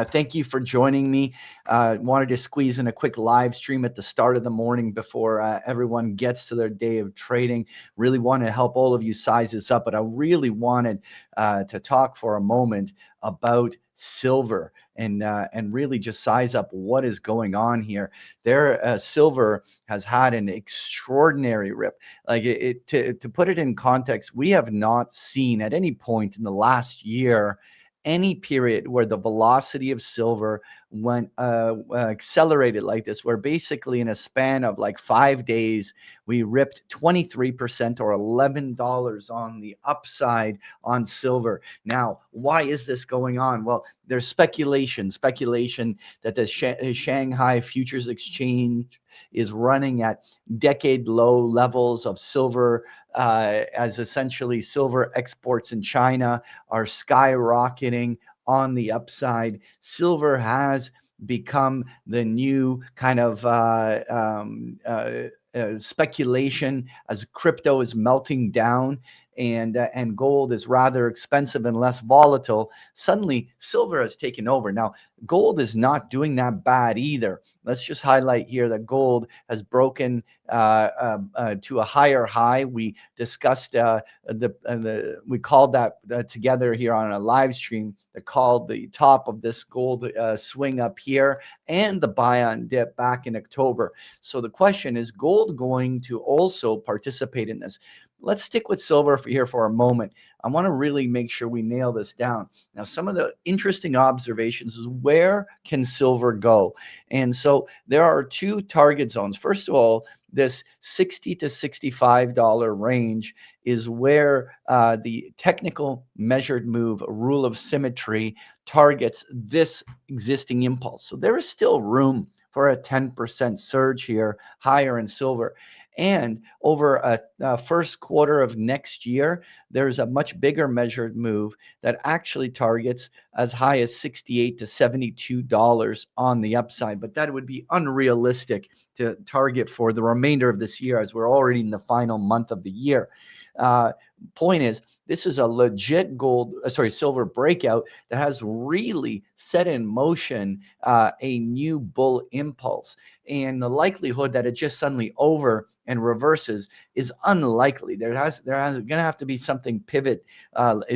Thank you for joining me. Wanted to squeeze in a quick live stream at the start of the morning before everyone gets to their day of trading. Really want to help all of you size this up, but I really wanted to talk for a moment about silver and really just size up what is going on here. Silver has had an extraordinary rip. Like to put it in context, we have not seen at any point in the last year any period where the velocity of silver went accelerated like this, where basically in a span of like 5 days, we ripped 23% or $11 on the upside on silver. Now, why is this going on? Well, there's speculation that the Shanghai Futures Exchange is running at decade low levels of silver, as essentially silver exports in China are skyrocketing on the upside. Silver has become the new kind of speculation as crypto is melting down and gold is rather expensive and less volatile. Suddenly, silver has taken over. Now, gold is not doing that bad either. Let's just highlight here that gold has broken to a higher high. We discussed we called that together here on a live stream that called the top of this gold swing up here and the buy on dip back in October. So the question is gold going to also participate in this? Let's stick with silver here for a moment. I want to really make sure we nail this down. Now, some of the interesting observations is where can silver go? And so there are two target zones. First of all, this $60 to $65 range is where the technical measured move rule of symmetry targets this existing impulse. So there is still room for a 10% surge here higher in silver. And over a first quarter of next year, there's a much bigger measured move that actually targets as high as $68 to $72 on the upside. But that would be unrealistic to target for the remainder of this year, as we're already in the final month of the year. Uh, Point is, this is a legit silver breakout that has really set in motion a new bull impulse. And the likelihood that it just suddenly over and reverses is unlikely. There has going to have to be something pivot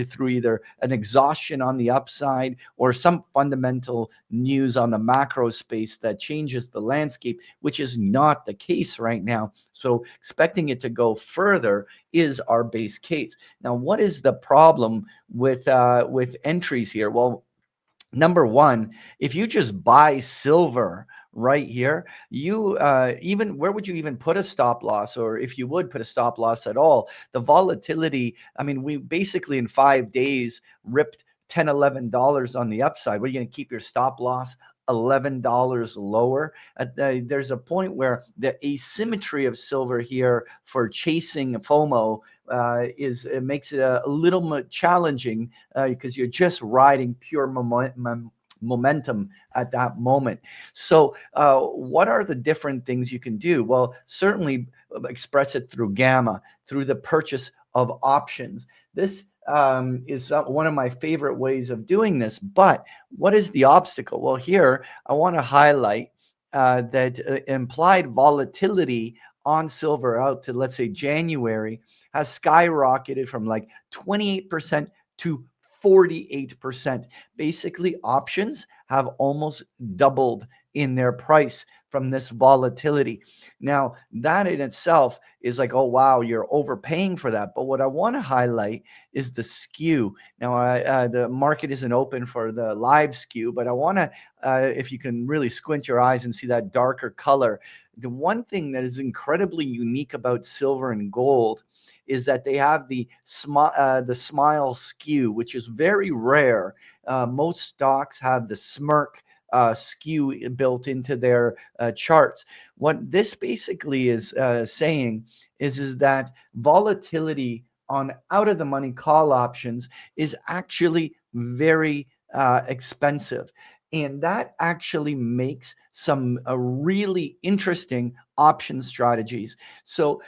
through either an exhaustion on the upside or some fundamental news on the macro space that changes the landscape, which is not the case right now. So expecting it to go further is our base case. Now, what is the problem with entries here? Well, number one, if you just buy silver right here, you even where would you even put a stop loss, or if you would put a stop loss at all? The volatility, I mean, we basically in 5 days ripped $10 $11 on the upside. Were you going to keep your stop loss $11 lower? There's a point where the asymmetry of silver here for chasing FOMO is it makes it a little more challenging because you're just riding pure momentum at that moment. So, what are the different things you can do? Well, certainly express it through gamma, through the purchase of options. This is one of my favorite ways of doing this. But what is the obstacle? Well, here I want to highlight that implied volatility on silver out to, let's say, January has skyrocketed from like 28% to 48%. Basically, options have almost doubled in their price from this volatility. Now, that in itself is like, oh, wow, you're overpaying for that. But what I want to highlight is the skew. Now, the market isn't open for the live skew, but I want to, if you can really squint your eyes and see that darker color, the one thing that is incredibly unique about silver and gold is that they have the smile skew, which is very rare. Most stocks have the smirk skew built into their charts. What this basically is saying is that volatility on out of the money call options is actually very expensive. And that actually makes some really interesting option strategies. So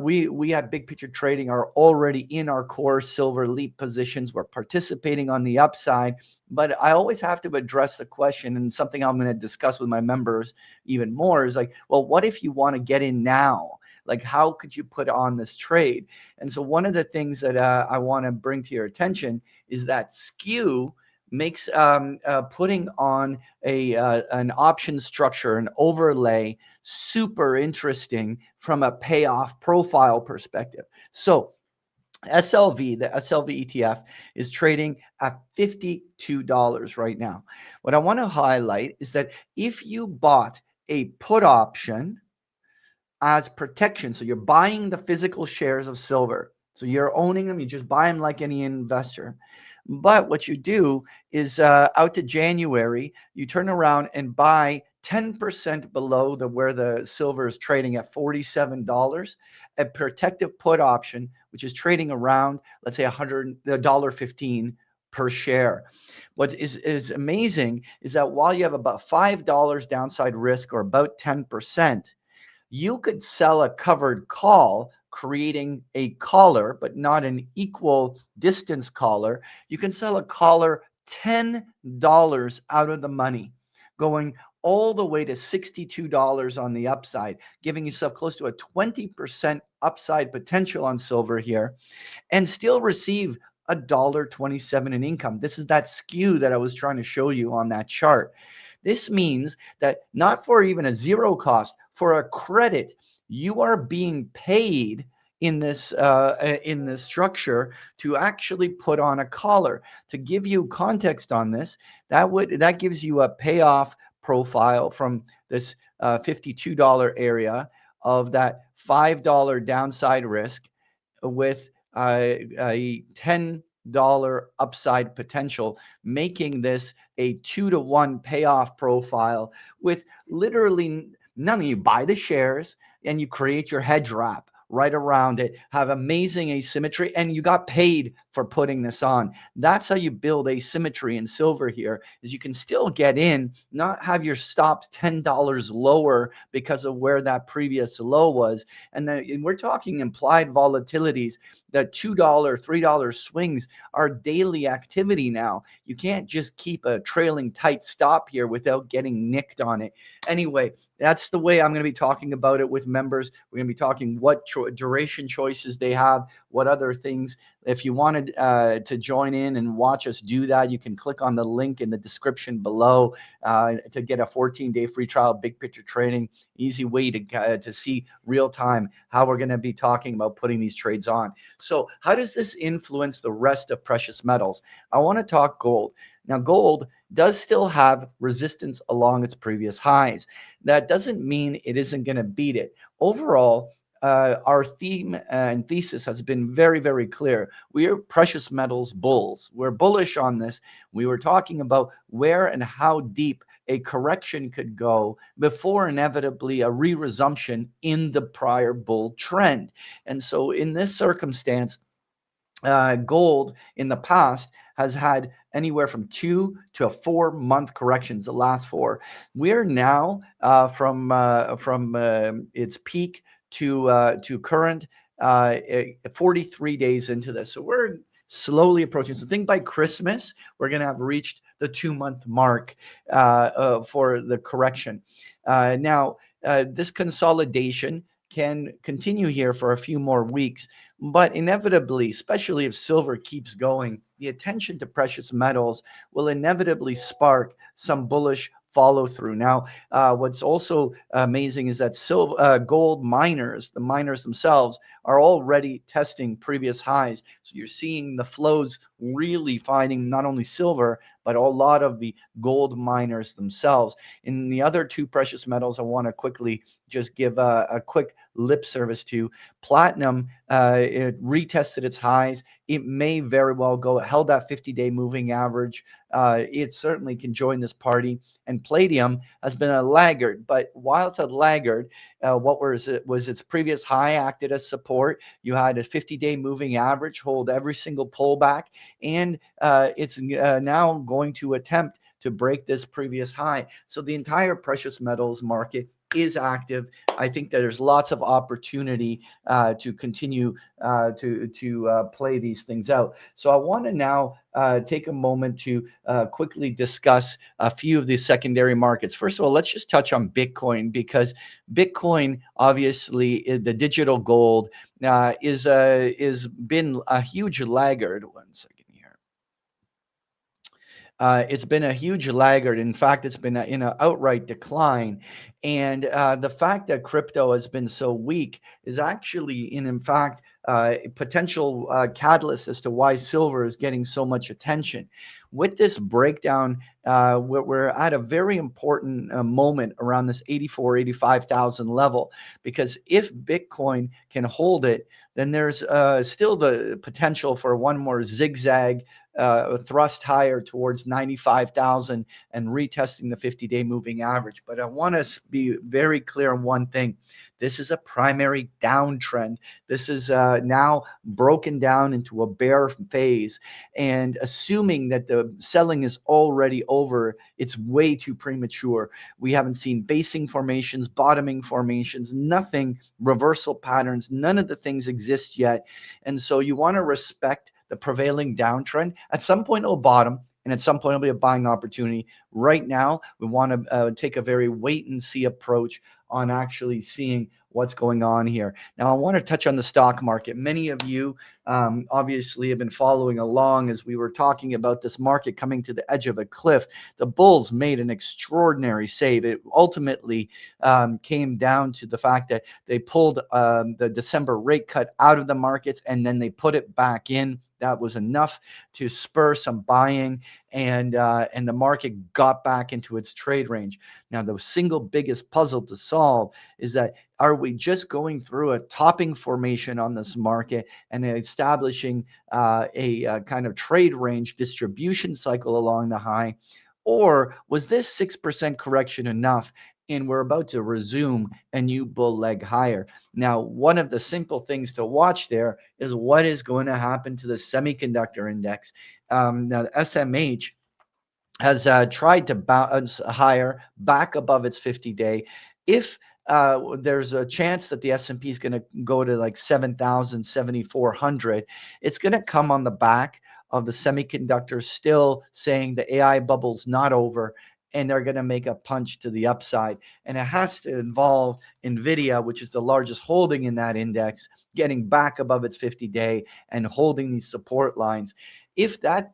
we at Big Picture Trading are already in our core silver leap positions. We're participating on the upside, but I always have to address the question, and something I'm going to discuss with my members even more is like, well, what if you want to get in now? Like, how could you put on this trade? And so one of the things that I want to bring to your attention is that skew makes putting on an option structure, an overlay, super interesting from a payoff profile perspective. So SLV, the SLV ETF, is trading at $52 right now. What I want to highlight is that if you bought a put option as protection, so you're buying the physical shares of silver, so you're owning them, you just buy them like any investor. But what you do is out to January, you turn around and buy 10% below where the silver is trading at $47, a protective put option, which is trading around, let's say, $100.15 per share. What is amazing is that while you have about $5 downside risk, or about 10%, you could sell a covered call, creating a collar, but not an equal distance collar. You can sell a collar $10 out of the money, going all the way to $62 on the upside, giving yourself close to a 20% upside potential on silver here, and still receive $1.27 in income. This is that skew that I was trying to show you on that chart. This means that not for even a zero cost, for a credit, you are being paid in this structure to actually put on a collar. To give you context on this, that gives you a payoff profile from this $52 area of that $5 downside risk, with a $10 upside potential, making this a 2-to-1 payoff profile with literally none of you buy the shares and you create your hedge wrap right around it, have amazing asymmetry, and you got paid for putting this on. That's how you build asymmetry in silver here, is you can still get in, not have your stops $10 lower because of where that previous low was. And then we're talking implied volatilities, that $2, $3 swings are daily activity now. You can't just keep a trailing tight stop here without getting nicked on it. Anyway, that's the way I'm going to be talking about it with members. We're going to be talking what duration choices they have, what other things. If you wanted to join in and watch us do that, you can click on the link in the description below to get a 14-day free trial. Big Picture Trading, easy way to see real time how we're going to be talking about putting these trades on. So how does this influence the rest of precious metals? I want to talk gold. Now, gold does still have resistance along its previous highs. That doesn't mean it isn't going to beat it. Overall, our theme and thesis has been very, very clear. We are precious metals bulls. We're bullish on this. We were talking about where and how deep a correction could go before inevitably a re-resumption in the prior bull trend. And so in this circumstance, gold in the past has had anywhere from 2 to 4 month corrections, the last 4. We're now from its peak to current 43 days into this. So we're slowly approaching. So think by Christmas, we're going to have reached the 2-month mark for the correction. Now, this consolidation can continue here for a few more weeks, but inevitably, especially if silver keeps going, the attention to precious metals will inevitably spark some bullish follow through. Now, what's also amazing is that gold miners, the miners themselves, are already testing previous highs. So you're seeing the flows really finding not only silver, but a lot of the gold miners themselves. In the other two precious metals, I want to quickly just give a quick lip service to. Platinum, it retested its highs. It may very well go, held that 50-day moving average. It certainly can join this party. And palladium has been a laggard, but while it's a laggard, what was its previous high acted as support. You had a 50-day moving average hold every single pullback, and it's now going to attempt to break this previous high. So the entire precious metals market is active. I think that there's lots of opportunity to continue to play these things out. So I want to now take a moment to quickly discuss a few of these secondary markets. First of all, let's just touch on Bitcoin, because Bitcoin, obviously, the digital gold, is been a huge laggard. One second here. It's been a huge laggard. In fact, it's been in an outright decline. And the fact that crypto has been so weak is actually, in fact, a potential catalyst as to why silver is getting so much attention. With this breakdown, we're at a very important moment around this 84, 85,000 level, because if Bitcoin can hold it, then there's still the potential for one more zigzag thrust higher towards 95,000 and retesting the 50-day moving average. But I want to be very clear on one thing. This is a primary downtrend. This is now broken down into a bear phase. And assuming that the selling is already over, it's way too premature. We haven't seen basing formations, bottoming formations, nothing, reversal patterns, none of the things exist yet. And so you want to respect the prevailing downtrend. At some point, it'll bottom, and at some point, it'll be a buying opportunity. Right now, we want to take a very wait and see approach on actually seeing what's going on here. Now, I want to touch on the stock market. Many of you obviously have been following along as we were talking about this market coming to the edge of a cliff. The bulls made an extraordinary save. It ultimately came down to the fact that they pulled the December rate cut out of the markets, and then they put it back in. That was enough to spur some buying, and the market got back into its trade range. Now, the single biggest puzzle to solve is that, are we just going through a topping formation on this market and establishing a kind of trade range distribution cycle along the high? Or was this 6% correction enough, and we're about to resume a new bull leg higher? Now, one of the simple things to watch there is what is going to happen to the semiconductor index. Now, the SMH has tried to bounce higher, back above its 50-day. If there's a chance that the S&P is going to go to like 7,000, 7,400, it's going to come on the back of the semiconductors still saying the AI bubble's not over, and they're going to make a punch to the upside. And it has to involve NVIDIA, which is the largest holding in that index, getting back above its 50-day and holding these support lines. If that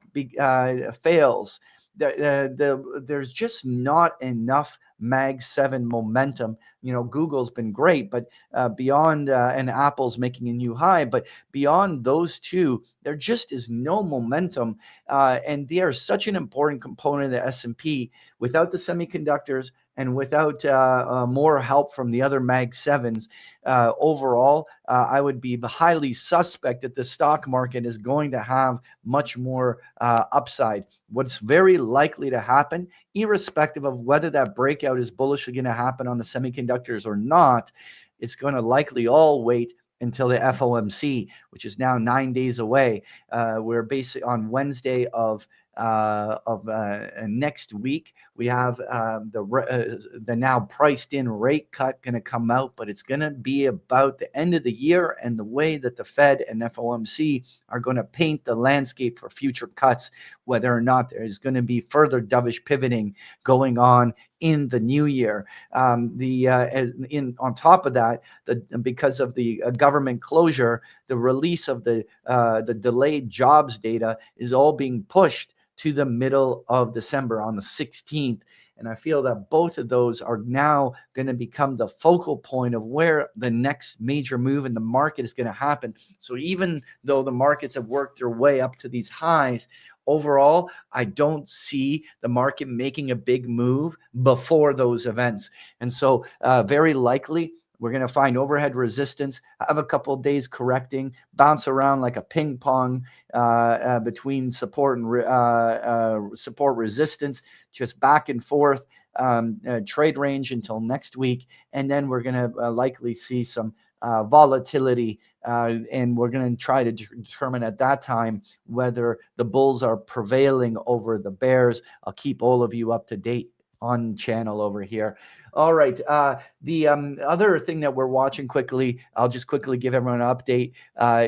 fails, there's just not enough Mag 7 momentum. Google's been great, but beyond, and Apple's making a new high, but beyond those two, there just is no momentum. And they are such an important component of the S&P. Without the semiconductors and without more help from the other Mag 7s, overall, I would be highly suspect that the stock market is going to have much more upside. What's very likely to happen, irrespective of whether that breakout is bullishly going to happen on the semiconductors or not, it's going to likely all wait until the FOMC, which is now 9 days away. We're basically on Wednesday of next week. We have the now priced in rate cut going to come out, but it's going to be about the end of the year and the way that the Fed and FOMC are going to paint the landscape for future cuts, whether or not there's going to be further dovish pivoting going on in the new year. On top of that, because of the government closure, the release of the delayed jobs data is all being pushed to the middle of December on the 16th. And I feel that both of those are now going to become the focal point of where the next major move in the market is going to happen. So even though the markets have worked their way up to these highs, overall, I don't see the market making a big move before those events. And so very likely, we're going to find overhead resistance, have a couple of days correcting, bounce around like a ping pong between support and support resistance, just back and forth, trade range until next week. And then we're going to likely see some volatility, and we're going to try to determine at that time whether the bulls are prevailing over the bears. I'll keep all of you up to date on channel over here. All right. The other thing that we're watching quickly, I'll just quickly give everyone an update,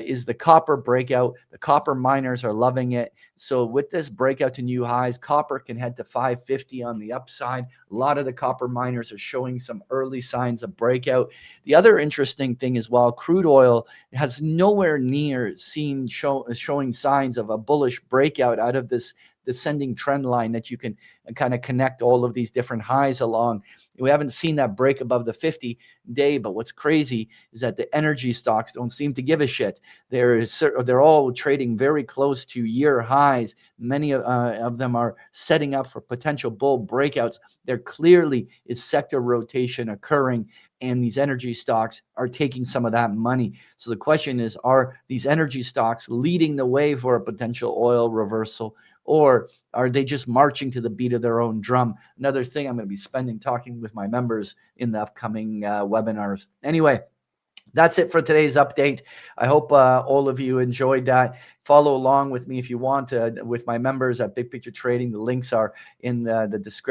is the copper breakout. The copper miners are loving it. So with this breakout to new highs, copper can head to 550 on the upside. A lot of the copper miners are showing some early signs of breakout. The other interesting thing is, while crude oil has nowhere near showing signs of a bullish breakout out of this descending trend line that you can kind of connect all of these different highs along. We haven't seen that break above the 50-day, but what's crazy is that the energy stocks don't seem to give a shit. They're all trading very close to year highs. Many of them are setting up for potential bull breakouts. There clearly is sector rotation occurring, and these energy stocks are taking some of that money. So the question is, are these energy stocks leading the way for a potential oil reversal, or are they just marching to the beat of their own drum? Another thing I'm going to be spending talking with my members in the upcoming webinars. Anyway, that's it for today's update. I hope all of you enjoyed that. Follow along with me if you want with my members at Big Picture Trading. The links are in the description.